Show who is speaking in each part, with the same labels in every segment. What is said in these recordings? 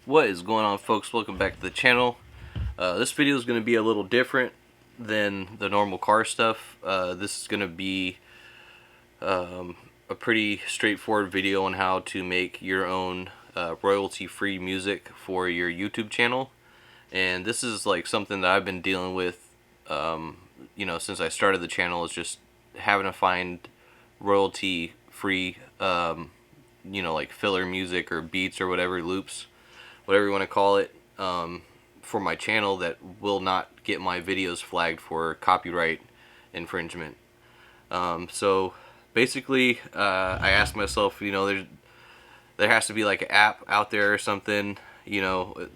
Speaker 1: What is going on, folks? Welcome back to the channel. This video is going to be a little different than the normal car stuff. This is going to be a pretty straightforward video on how to make your own royalty-free music for your YouTube channel. And this is like something that I've been dealing with, since I started the channel, is just having to find royalty-free, like filler music or beats or whatever, loops, whatever you want to call it, for my channel that will not get my videos flagged for copyright infringement. So basically, I asked myself, there has to be like an app out there or something,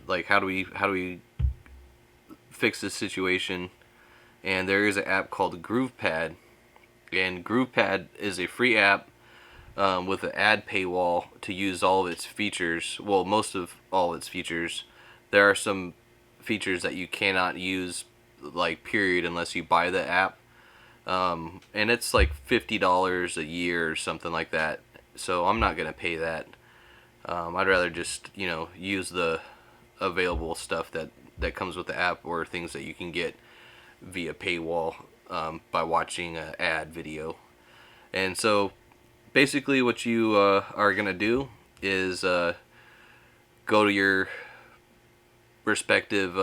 Speaker 1: like how do we fix this situation? And there is an app called GroovePad, and GroovePad is a free app with an ad paywall to use all of its features. Well, most of all of its features. There are some features that you cannot use, like, period, unless you buy the app. And it's like $50 a year or something like that. So I'm not going to pay that. I'd rather just, use the available stuff that comes with the app, or things that you can get via paywall by watching an ad video. And so basically what you are going to do is go to your respective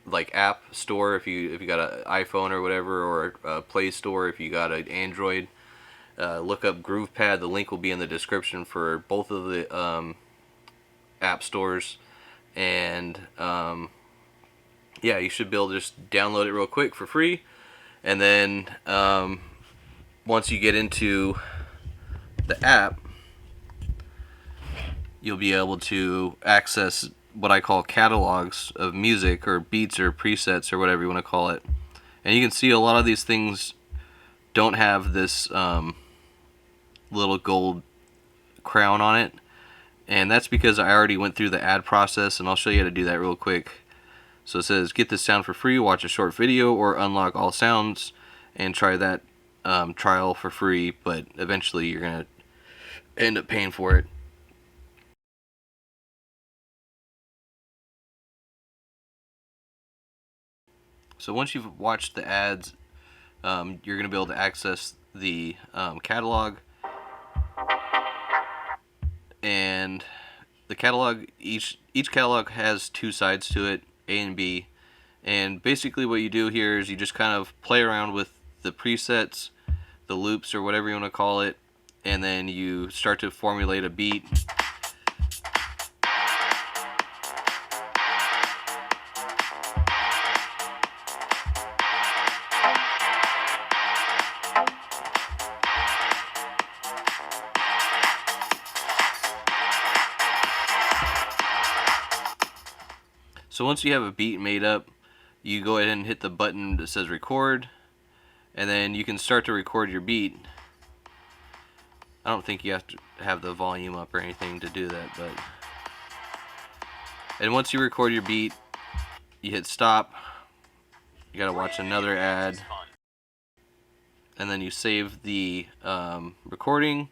Speaker 1: like app store if you got an iPhone or whatever, or a Play Store if you got an Android. Look up GroovePad. The link will be in the description for both of the app stores. And yeah, you should be able to just download it real quick for free. And then once you get into the app, you'll be able to access what I call catalogs of music, or beats, or presets, or whatever you want to call it. And you can see a lot of these things don't have this little gold crown on it, and that's because I already went through the ad process, and I'll show you how to do that real quick. So it says, get this sound for free, watch a short video, or unlock all sounds, and try that trial for free, but eventually you're going to end up paying for it. So once you've watched the ads, you're going to be able to access the catalog. And the catalog, each catalog has two sides to it, A and B. And basically what you do here is you just kind of play around with the presets, the loops, or whatever you want to call it, and then you start to formulate a beat. So once you have a beat made up, you go ahead and hit the button that says record, and then you can start to record your beat. I don't think you have to have the volume up or anything to do that, but... And once you record your beat, you hit stop. You gotta watch another ad, and then you save the recording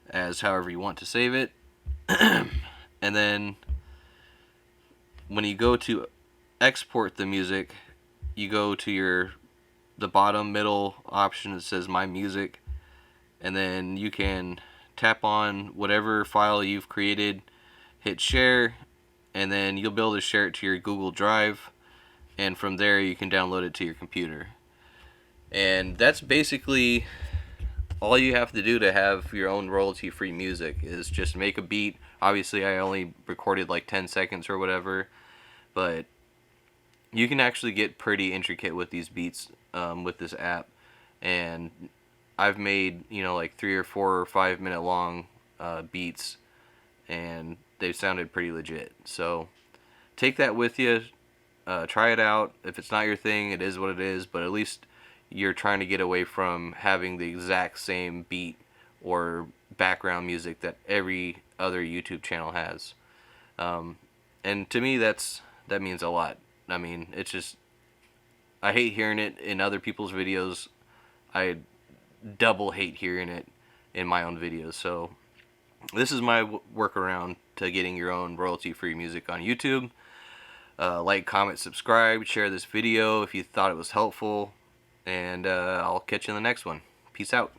Speaker 1: as however you want to save it. And then when you go to export the music, you go to the bottom middle option that says My Music, and then you can tap on whatever file you've created, hit share, and then you'll be able to share it to your Google Drive, and from there you can download it to your computer. And that's basically all you have to do to have your own royalty-free music, is just make a beat. Obviously I only recorded like 10 seconds or whatever, but you can actually get pretty intricate with these beats with this app. And I've made, like 3 or 4 or 5 minute long beats, and they've sounded pretty legit. So take that with you, try it out. If it's not your thing, it is what it is, but at least you're trying to get away from having the exact same beat or background music that every other YouTube channel has. And to me, that means a lot. I mean, it's just, I hate hearing it in other people's videos. I double hate hearing it in my own videos. So this is my workaround to getting your own royalty-free music on YouTube. Like, comment, subscribe, share this video if you thought it was helpful, and I'll catch you in the next one. Peace out.